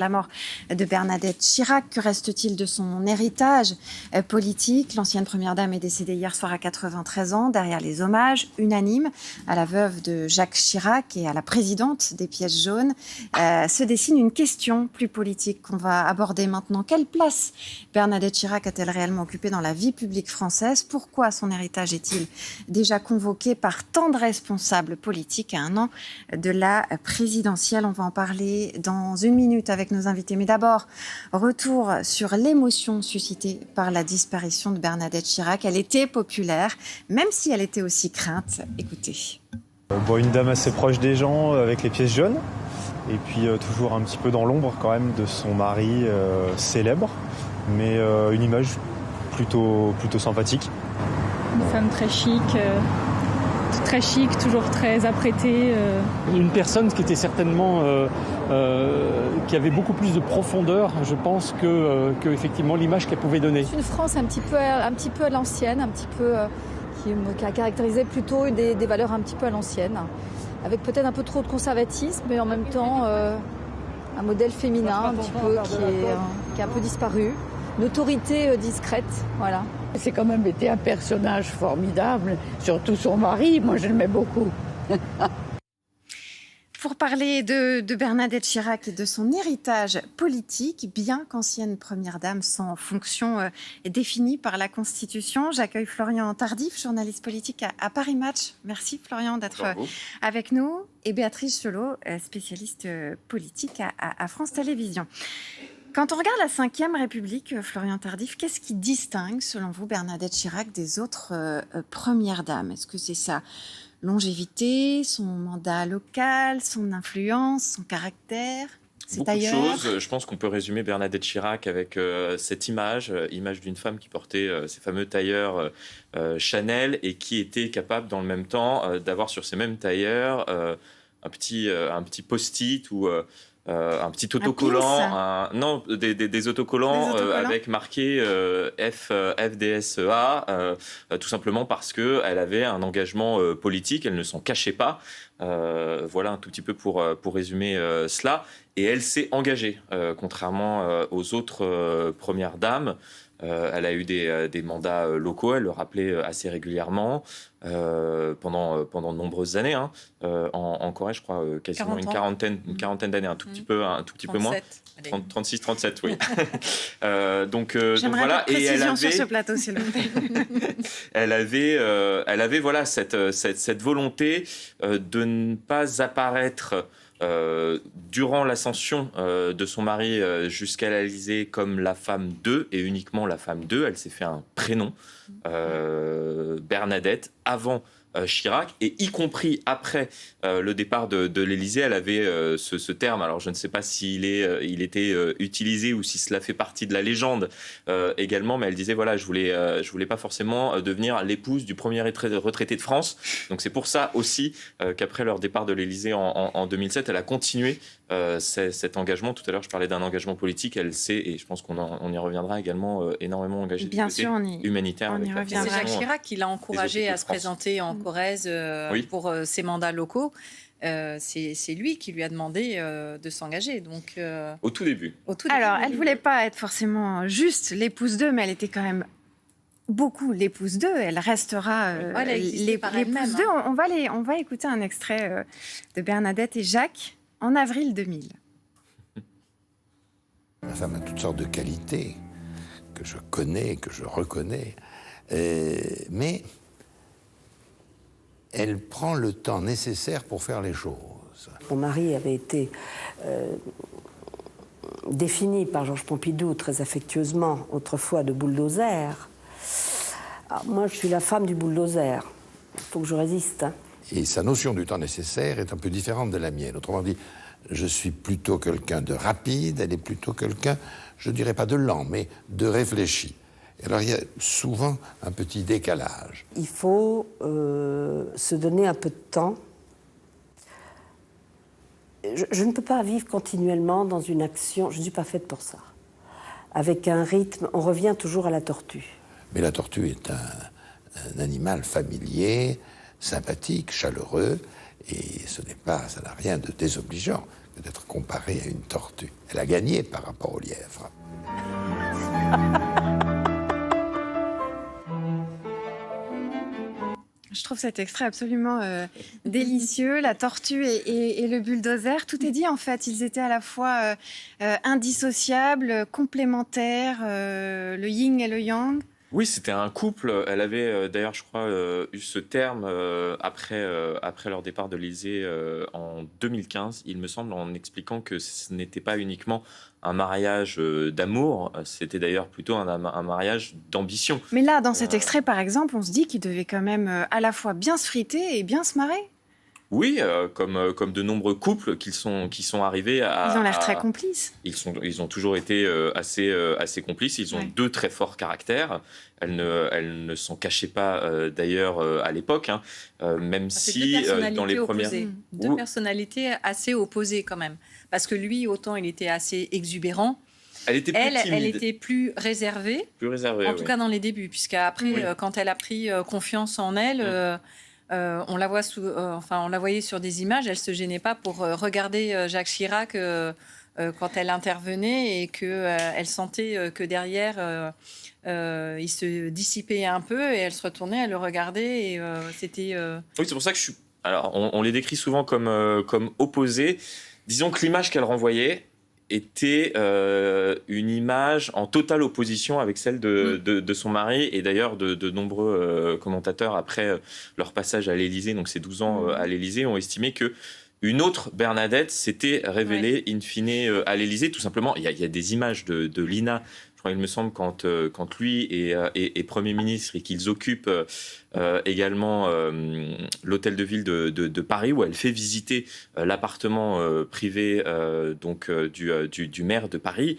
La mort de Bernadette Chirac, que reste-t-il de son héritage politique? L'ancienne première dame est décédée hier soir à 93 ans. Derrière les hommages unanimes à la veuve de Jacques Chirac et à la présidente des Pièces jaunes, se dessine une question plus politique qu'on va aborder maintenant. Quelle place Bernadette Chirac a-t-elle réellement occupée dans la vie publique française? Pourquoi son héritage est-il déjà convoqué par tant de responsables politiques à un an de la présidentielle? On va en parler dans une minute avec nos invités. Mais d'abord, retour sur l'émotion suscitée par la disparition de Bernadette Chirac. Elle était populaire, même si elle était aussi crainte. Écoutez. Une dame assez proche des gens, avec les Pièces jaunes, et puis toujours un petit peu dans l'ombre quand même de son mari célèbre, mais une image plutôt sympathique. Une femme très chic, toujours très apprêtée. Une personne qui était certainement, qui avait beaucoup plus de profondeur, je pense, que effectivement l'image qu'elle pouvait donner. Une France un petit peu à l'ancienne, qui a caractérisé plutôt des valeurs un petit peu à l'ancienne, avec peut-être un peu trop de conservatisme, mais en même temps un modèle féminin un petit peu qui a un peu disparu. Une autorité discrète, voilà. C'est quand même été un personnage formidable, surtout son mari, moi je l'aimais beaucoup. Pour parler de Bernadette Chirac et de son héritage politique, bien qu'ancienne première dame sans fonction définie par la Constitution, j'accueille Florian Tardif, journaliste politique à Paris Match. Merci Florian d'être avec nous. Et Béatrice Chelot, spécialiste politique à France Télévisions. Quand on regarde la Ve République, Florian Tardif, qu'est-ce qui distingue, selon vous, Bernadette Chirac des autres premières dames? Est-ce que c'est sa longévité, son mandat local, son influence, son caractère? Beaucoup de choses. Je pense qu'on peut résumer Bernadette Chirac avec cette image d'une femme qui portait ces fameux tailleurs Chanel et qui était capable, dans le même temps, d'avoir sur ces mêmes tailleurs un petit post-it ou... un petit autocollant, des autocollants avec marqué FDSEA, tout simplement parce qu'elle avait un engagement politique, elle ne s'en cachait pas. Voilà un tout petit peu pour résumer cela. Et elle s'est engagée, contrairement aux autres premières dames. Elle a eu des mandats locaux, elle le rappelait assez régulièrement pendant de nombreuses années. En Corée, je crois, quasiment une quarantaine d'années, un tout petit peu moins. 36, 37, oui. donc voilà. Et elle avait sur ce plateau, s'il vous plaît. elle avait voilà cette volonté de ne pas apparaître durant l'ascension de son mari jusqu'à l'Élysée comme la femme d'eux et uniquement la femme d'eux. Elle s'est fait un prénom, Bernadette, avant Chirac, et y compris après le départ de l'Élysée, elle avait ce terme. Alors je ne sais pas s'il était utilisé ou si cela fait partie de la légende également, mais elle disait voilà, je voulais pas forcément devenir l'épouse du premier retraité de France. Donc c'est pour ça aussi qu'après leur départ de l'Élysée en 2007, elle a continué cet engagement. Tout à l'heure, je parlais d'un engagement politique. Elle s'est, et je pense qu'on y reviendra également, énormément engagée du côté humanitaire. C'est Jacques Chirac qui l'a encouragé à se présenter en Corrèze pour ses mandats locaux. C'est lui qui lui a demandé de s'engager. Donc, au tout début. Alors, elle ne voulait pas être forcément juste l'épouse d'eux, mais elle était quand même beaucoup l'épouse d'eux. Elle restera l'épouse d'eux. On va écouter un extrait de Bernadette et Jacques en avril 2000. La femme a toutes sortes de qualités que je connais, que je reconnais, mais elle prend le temps nécessaire pour faire les choses. Mon mari avait été défini par Georges Pompidou très affectueusement autrefois de bulldozer. Alors, moi, je suis la femme du bulldozer. Il faut que je résiste. Et sa notion du temps nécessaire est un peu différente de la mienne. Autrement dit, je suis plutôt quelqu'un de rapide, elle est plutôt quelqu'un, je dirais pas de lent, mais de réfléchi. Et alors, il y a souvent un petit décalage. Il faut se donner un peu de temps. Je ne peux pas vivre continuellement dans une action, je ne suis pas faite pour ça. Avec un rythme, on revient toujours à la tortue. Mais la tortue est un animal familier, sympathique, chaleureux, et ça n'a rien de désobligeant. peut être comparée à une tortue. Elle a gagné par rapport au lièvre. Je trouve cet extrait absolument délicieux. La tortue et le bulldozer, tout est dit en fait. Ils étaient à la fois indissociables, complémentaires, le yin et le yang. Oui, c'était un couple. Elle avait d'ailleurs, je crois, eu ce terme après leur départ de l'Élysée en 2015, il me semble, en expliquant que ce n'était pas uniquement un mariage d'amour, c'était d'ailleurs plutôt un mariage d'ambition. Mais là, dans cet extrait, par exemple, on se dit qu'ils devaient quand même à la fois bien se friter et bien se marrer. Oui, comme de nombreux couples qui sont arrivés à... Ils ont l'air très complices. Ils ont toujours été assez complices. Ils ont deux très forts caractères. Elles ne s'en cachaient pas d'ailleurs à l'époque, même si dans les premières... Deux personnalités assez opposées quand même. Parce que lui, autant il était assez exubérant. Elle était plus timide. Elle était plus réservée. En tout cas dans les débuts, puisqu'après, quand elle a pris confiance en elle... on la voyait sur des images, elle se gênait pas pour regarder Jacques Chirac quand elle intervenait et qu'elle sentait que derrière il se dissipait un peu et elle se retournait, elle le regardait et c'était. Oui, c'est pour ça que Alors, on les décrit souvent comme opposés. Disons que l'image qu'elle renvoyait était une image en totale opposition avec celle de son mari et d'ailleurs de nombreux commentateurs après leur passage à l'Élysée, donc ces 12 ans à l'Élysée, ont estimé que une autre Bernadette s'était révélée in fine à l'Élysée. Tout simplement, il y a des images de Lina, je crois, il me semble, quand lui est Premier ministre et qu'ils occupent également l'hôtel de ville de Paris, où elle fait visiter l'appartement privé du maire de Paris.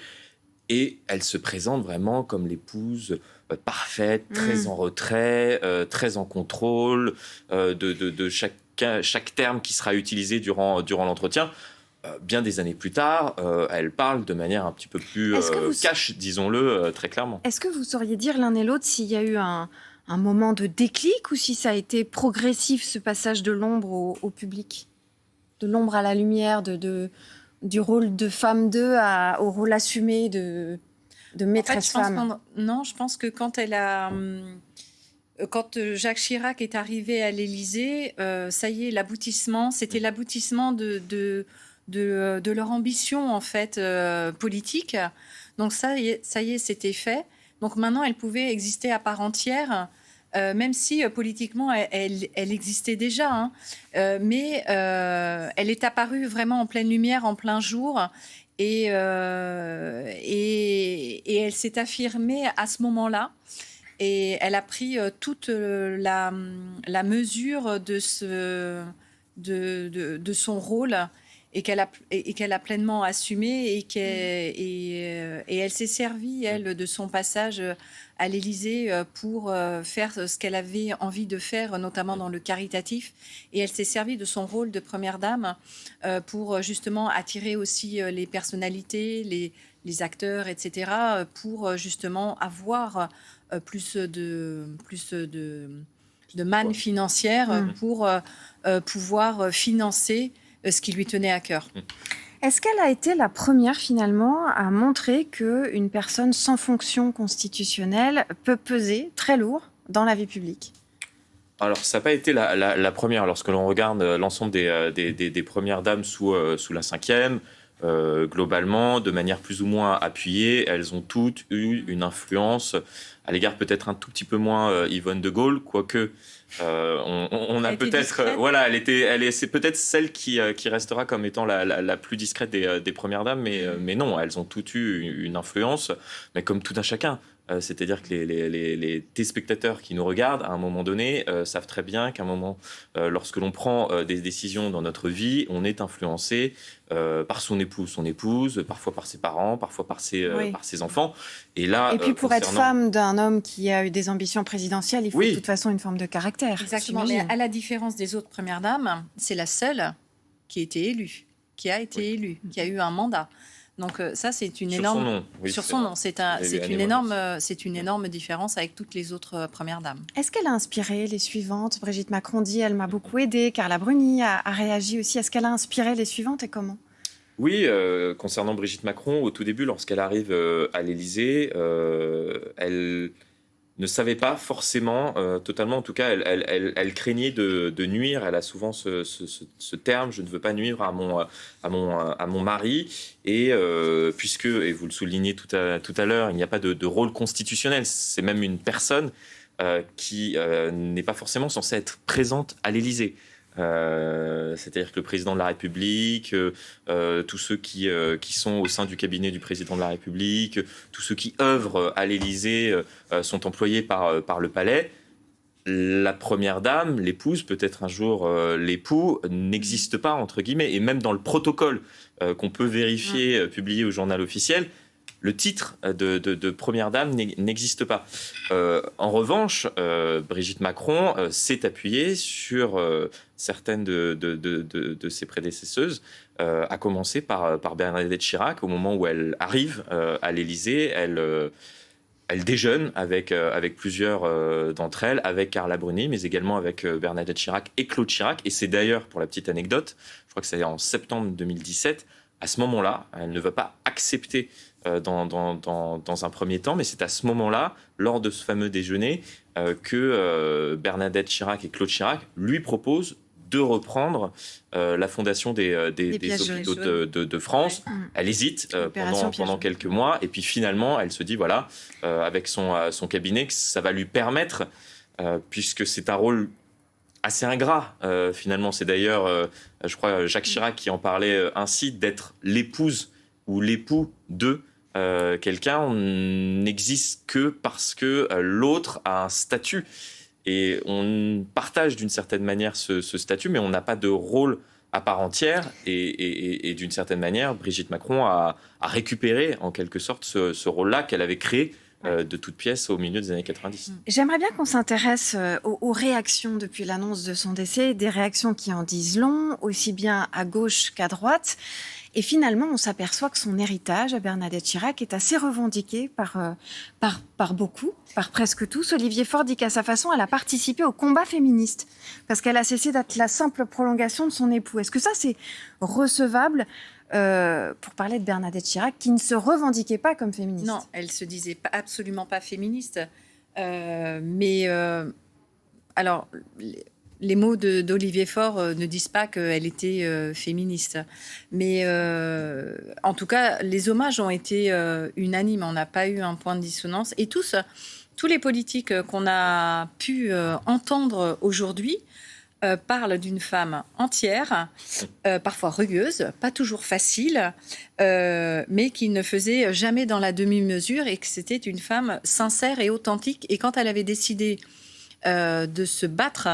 Et elle se présente vraiment comme l'épouse parfaite, très en retrait, très en contrôle de chaque terme qui sera utilisé durant l'entretien. Bien des années plus tard, elle parle de manière un petit peu plus cash, disons-le très clairement. Est-ce que vous sauriez dire l'un et l'autre s'il y a eu un moment de déclic ou si ça a été progressif, ce passage de l'ombre au public? De l'ombre à la lumière, du rôle de femme d'eux au rôle assumé de maîtresse femme? Non, je pense que quand Jacques Chirac est arrivé à l'Élysée, ça y est, c'était l'aboutissement de leur ambition en fait politique. Donc ça y est, c'était fait. Donc maintenant, elle pouvait exister à part entière, même si politiquement elle existait déjà. Mais elle est apparue vraiment en pleine lumière, en plein jour, et elle s'est affirmée à ce moment-là. Et elle a pris toute la mesure de son rôle. Et qu'elle a pleinement assumé et elle s'est servie, elle, de son passage à l'Élysée pour faire ce qu'elle avait envie de faire, notamment dans le caritatif. Et elle s'est servie de son rôle de première dame pour justement attirer aussi les personnalités, les acteurs, etc., pour justement avoir plus de manne financière pour pouvoir financer ce qui lui tenait à cœur. Est-ce qu'elle a été la première, finalement, à montrer qu'une personne sans fonction constitutionnelle peut peser très lourd dans la vie publique? Alors, ça n'a pas été la première. Lorsque l'on regarde l'ensemble des premières dames sous la Ve, globalement, de manière plus ou moins appuyée, elles ont toutes eu une influence, à l'égard peut-être un tout petit peu moins Yvonne de Gaulle, quoique... on a peut-être c'est peut-être celle qui restera comme étant la plus discrète des premières dames, mais non, elles ont toutes eu une influence, mais comme tout un chacun. C'est-à-dire que les téléspectateurs qui nous regardent, à un moment donné, savent très bien qu'à un moment, lorsque l'on prend des décisions dans notre vie, on est influencé par son épouse, parfois par ses parents, parfois par ses enfants. Et puis pour être femme d'un homme qui a eu des ambitions présidentielles, il faut de toute façon une forme de caractère. Exactement, mais à la différence des autres premières dames, c'est la seule qui a été élue, qui a eu un mandat. Donc ça, c'est une énorme... Sur son nom, c'est une énorme différence avec toutes les autres premières dames. Est-ce qu'elle a inspiré les suivantes? Brigitte Macron dit « elle m'a beaucoup aidée ». Carla Bruni a réagi aussi. Est-ce qu'elle a inspiré les suivantes et comment? Oui, concernant Brigitte Macron, au tout début, lorsqu'elle arrive à l'Élysée, elle ne savait pas forcément, totalement, en tout cas, elle craignait de nuire. Elle a souvent ce terme, je ne veux pas nuire à mon mari. Et puisque, et vous le soulignez tout à l'heure, il n'y a pas de rôle constitutionnel, c'est même une personne qui n'est pas forcément censée être présente à l'Élysée. C'est-à-dire que le président de la République, tous ceux qui sont au sein du cabinet du président de la République, tous ceux qui œuvrent à l'Élysée sont employés par le palais. La première dame, l'épouse, peut-être un jour l'époux, n'existe pas, entre guillemets. Et même dans le protocole qu'on peut vérifier, publié au journal officiel, le titre de première dame n'existe pas. En revanche, Brigitte Macron s'est appuyée sur certaines de ses prédécesseuses, à commencer par Bernadette Chirac. Au moment où elle arrive à l'Élysée, elle déjeune avec plusieurs d'entre elles, avec Carla Bruni, mais également avec Bernadette Chirac et Claude Chirac. Et c'est d'ailleurs, pour la petite anecdote, je crois que c'est en septembre 2017, à ce moment-là, elle ne va pas accepter dans un premier temps, mais c'est à ce moment-là, lors de ce fameux déjeuner, que Bernadette Chirac et Claude Chirac lui proposent de reprendre la fondation des hôpitaux de France. Ouais. Elle hésite pendant quelques mois, et puis finalement, elle se dit, voilà, avec son cabinet, que ça va lui permettre, puisque c'est un rôle assez ingrat, finalement. C'est d'ailleurs, je crois, Jacques Chirac qui en parlait ainsi, d'être l'épouse ou l'époux de quelqu'un. On n'existe que parce que l'autre a un statut. Et on partage d'une certaine manière ce statut, mais on n'a pas de rôle à part entière. Et d'une certaine manière, Brigitte Macron a récupéré en quelque sorte ce rôle-là qu'elle avait créé de toutes pièces au milieu des années 90. J'aimerais bien qu'on s'intéresse aux réactions depuis l'annonce de son décès, des réactions qui en disent long, aussi bien à gauche qu'à droite. Et finalement, on s'aperçoit que son héritage à Bernadette Chirac est assez revendiqué par beaucoup, par presque tous. Olivier Faure dit qu'à sa façon, elle a participé au combat féministe parce qu'elle a cessé d'être la simple prolongation de son époux. Est-ce que ça, c'est recevable pour parler de Bernadette Chirac, qui ne se revendiquait pas comme féministe? Non, elle se disait absolument pas féministe. Alors, les mots d'Olivier Faure ne disent pas qu'elle était féministe. Mais en tout cas, les hommages ont été unanimes. On n'a pas eu un point de dissonance. Et tous les politiques qu'on a pu entendre aujourd'hui parlent d'une femme entière, parfois rugueuse, pas toujours facile, mais qui ne faisait jamais dans la demi-mesure et que c'était une femme sincère et authentique. Et quand elle avait décidé de se battre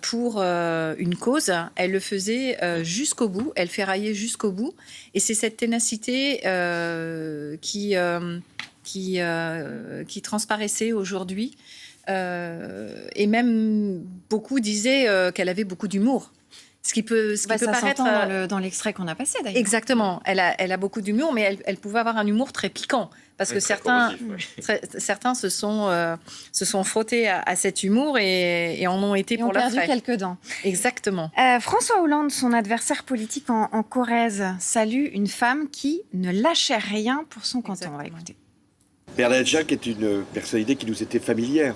pour une cause, elle le faisait jusqu'au bout, elle ferraillait jusqu'au bout. Et c'est cette ténacité qui transparaissait aujourd'hui. Et même beaucoup disaient qu'elle avait beaucoup d'humour. Ce qui peut paraître dans l'extrait qu'on a passé d'ailleurs. Exactement. Elle a beaucoup d'humour, mais elle pouvait avoir un humour très piquant. Parce que certains se sont frottés à cet humour et en ont été pour leur frais. Ont perdu quelques dents. Exactement. François Hollande, son adversaire politique en Corrèze, salue une femme qui ne lâchait rien pour son canton. On va écouter. Bernadette Chirac est une personnalité qui nous était familière.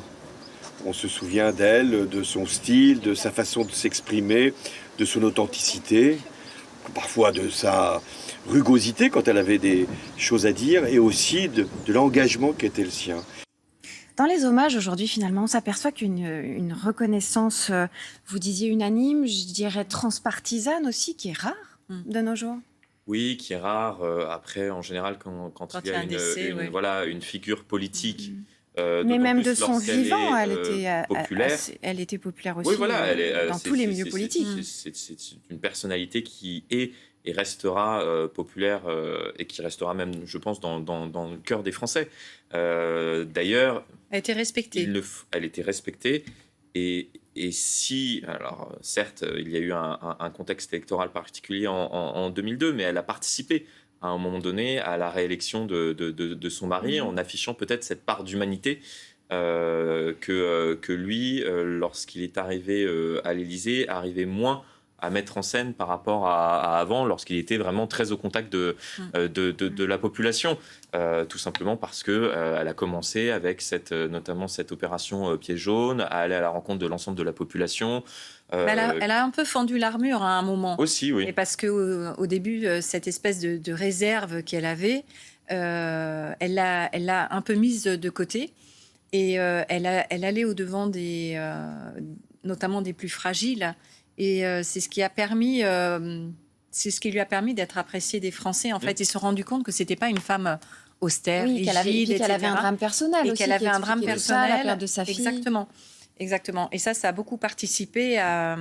On se souvient d'elle, de son style, de sa façon de s'exprimer, de son authenticité, parfois de sa rugosité quand elle avait des choses à dire, et aussi de l'engagement qui était le sien. Dans les hommages aujourd'hui, finalement, on s'aperçoit qu'une reconnaissance, vous disiez unanime, je dirais transpartisane aussi, qui est rare de nos jours. Oui, qui est rare. Après, en général, quand il y a une figure politique... mais même de son vivant, elle était populaire aussi dans tous les milieux politiques. C'est une personnalité qui est et restera populaire et qui restera même, je pense, dans le cœur des Français. D'ailleurs... Elle était respectée. Elle était respectée. Et si... Alors, certes, il y a eu un contexte électoral particulier en 2002, mais elle a participé à un moment donné à la réélection de son mari, en affichant peut-être cette part d'humanité que lui, lorsqu'il est arrivé à l'Élysée, arrivait moins à mettre en scène par rapport à avant, lorsqu'il était vraiment très au contact de la population. Tout simplement parce qu'elle a commencé avec notamment cette opération Pieds jaunes, à aller à la rencontre de l'ensemble de la population. Elle a un peu fendu l'armure à un moment. Aussi, oui. Et parce qu'au début, cette espèce de réserve qu'elle avait, elle l'a un peu mise de côté. Et elle allait au-devant notamment des plus fragiles. Et c'est ce qui lui a permis d'être appréciée des Français. En fait, ils se sont rendus compte que c'était pas une femme austère, rigide, qu'elle avait un drame personnel et aussi. qu'elle avait un drame personnel, la perte de sa fille. Exactement. Et ça a beaucoup participé à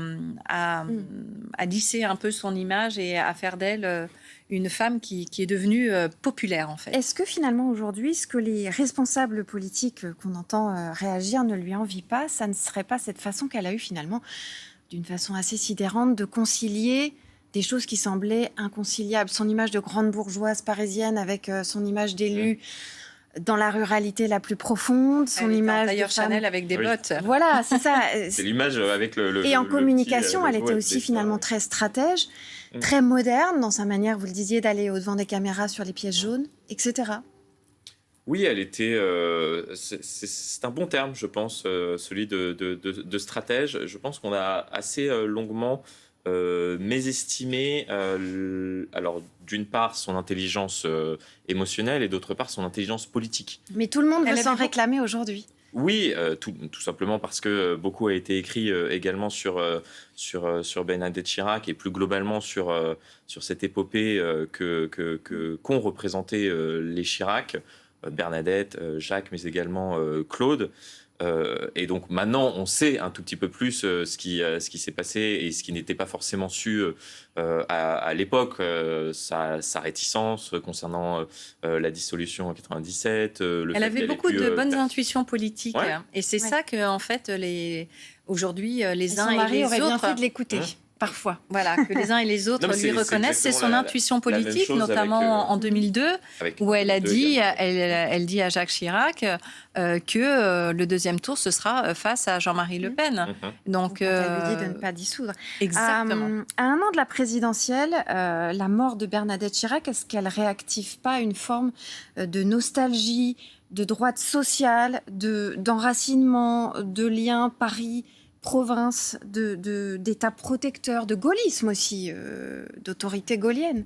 lisser un peu son image et à faire d'elle une femme qui est devenue populaire, en fait. Est-ce que finalement, aujourd'hui, ce que les responsables politiques qu'on entend réagir ne lui envient pas, ça ne serait pas cette façon qu'elle a eue finalement, d'une façon assez sidérante, de concilier des choses qui semblaient inconciliables. Son image de grande bourgeoise parisienne avec son image d'élue dans la ruralité la plus profonde, son image d'ailleurs de femme... Chanel avec des bottes. Voilà, c'est ça. C'est l'image avec le Et en communication, elle était aussi finalement très stratège, très moderne dans sa manière, vous le disiez, d'aller au-devant des caméras sur les pièces jaunes, etc. Oui, elle était. C'est un bon terme, je pense, celui de stratège. Je pense qu'on a assez longuement mésestimé, alors d'une part son intelligence émotionnelle et d'autre part son intelligence politique. Mais tout le monde veut s'en réclamer aujourd'hui. Oui, tout simplement parce que beaucoup a été écrit également sur Bernadette Chirac et plus globalement sur cette épopée qu'ont représenté les Chirac, Bernadette, Jacques, mais également Claude. Et donc maintenant, on sait un tout petit peu plus ce qui s'est passé et ce qui n'était pas forcément su à l'époque. Sa réticence concernant la dissolution en 97. Elle avait beaucoup de bonnes intuitions politiques. Ouais. Et c'est ça que, en fait, aujourd'hui, les uns son et mari les aurait autres... bien fait de l'écouter. Parfois. Voilà, que les uns et les autres lui reconnaissent. C'est son intuition politique, notamment en 2002, où elle a dit, elle dit à Jacques Chirac que le deuxième tour, ce sera face à Jean-Marie Le Pen. Donc, elle lui dit de ne pas dissoudre. Exactement. À un an de la présidentielle, la mort de Bernadette Chirac, est-ce qu'elle réactive pas une forme de nostalgie, de droite sociale, d'enracinement, de lien Paris-province, d'État protecteur, de gaullisme aussi, d'autorité gaulienne?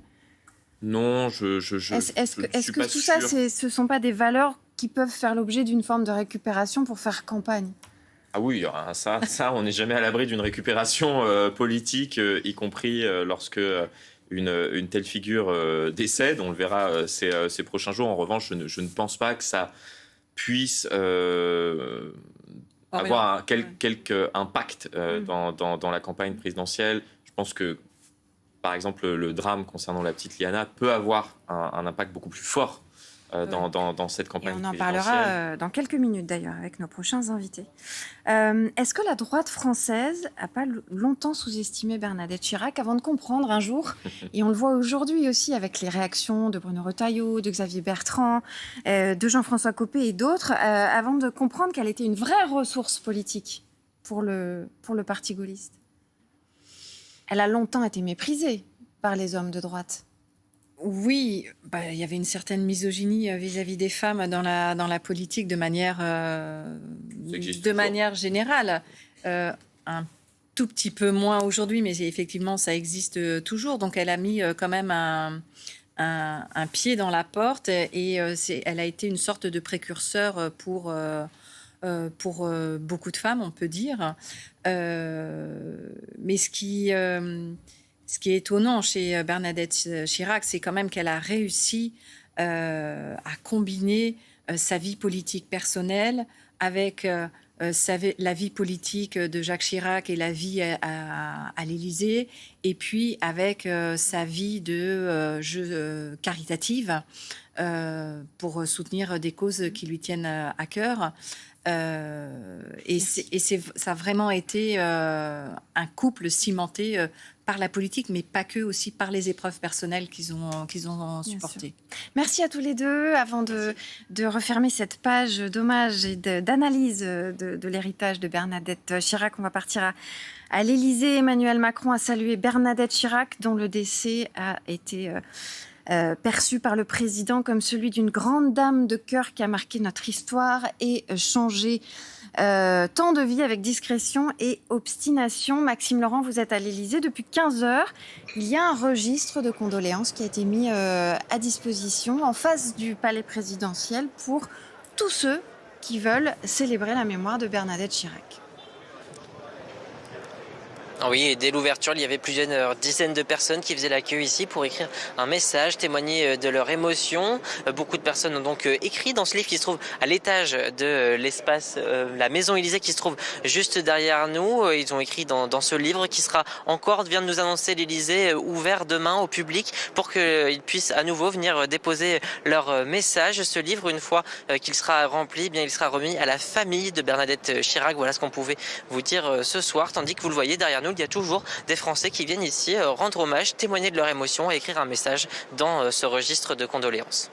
Non, Est-ce que tout ça, ce ne sont pas des valeurs qui peuvent faire l'objet d'une forme de récupération pour faire campagne? Ah oui, ça on n'est jamais à l'abri d'une récupération politique, y compris lorsque une telle figure décède. On le verra ces prochains jours. En revanche, je ne pense pas que ça puisse avoir quelque impact dans la campagne présidentielle. Je pense que, par exemple, le drame concernant la petite Liana peut avoir un impact beaucoup plus fort dans cette campagne présidentielle. On en présidentielle. parlera dans quelques minutes d'ailleurs avec nos prochains invités. Est-ce que la droite française n'a pas longtemps sous-estimé Bernadette Chirac avant de comprendre un jour, et on le voit aujourd'hui aussi avec les réactions de Bruno Retailleau, de Xavier Bertrand, de Jean-François Copé et d'autres, avant de comprendre qu'elle était une vraie ressource politique pour le parti gaulliste? Elle a longtemps été méprisée par les hommes de droite. Oui, il y avait une certaine misogynie vis-à-vis des femmes dans la politique de manière générale. Un tout petit peu moins aujourd'hui, mais effectivement, ça existe toujours. Donc, elle a mis quand même un pied dans la porte et elle a été une sorte de précurseur pour beaucoup de femmes, on peut dire. Mais ce qui est étonnant chez Bernadette Chirac, c'est quand même qu'elle a réussi à combiner sa vie politique personnelle avec la vie politique de Jacques Chirac et la vie à l'Élysée, et puis avec sa vie caritative pour soutenir des causes qui lui tiennent à cœur. Ça a vraiment été un couple cimenté par la politique, mais pas que, aussi par les épreuves personnelles qu'ils ont supportées. Merci à tous les deux. Avant de refermer cette page d'hommage et d'analyse de l'héritage de Bernadette Chirac, on va partir à l'Élysée. Emmanuel Macron a salué Bernadette Chirac, dont le décès a été perçu par le président comme celui d'une grande dame de cœur qui a marqué notre histoire et changé tant de vies avec discrétion et obstination. Maxime Laurent, vous êtes à l'Élysée depuis 15 heures. Il y a un registre de condoléances qui a été mis à disposition en face du palais présidentiel pour tous ceux qui veulent célébrer la mémoire de Bernadette Chirac. Oui, et dès l'ouverture, il y avait plusieurs dizaines de personnes qui faisaient la queue ici pour écrire un message, témoigner de leur émotion. Beaucoup de personnes ont donc écrit dans ce livre qui se trouve à l'étage de l'espace, la Maison Élysée qui se trouve juste derrière nous. Ils ont écrit dans ce livre qui sera encore, vient de nous annoncer l'Élysée, ouvert demain au public pour qu'ils puissent à nouveau venir déposer leur message. Ce livre, une fois qu'il sera rempli, il sera remis à la famille de Bernadette Chirac. Voilà ce qu'on pouvait vous dire ce soir, tandis que vous le voyez derrière nous, il y a toujours des Français qui viennent ici rendre hommage, témoigner de leur émotion et écrire un message dans ce registre de condoléances.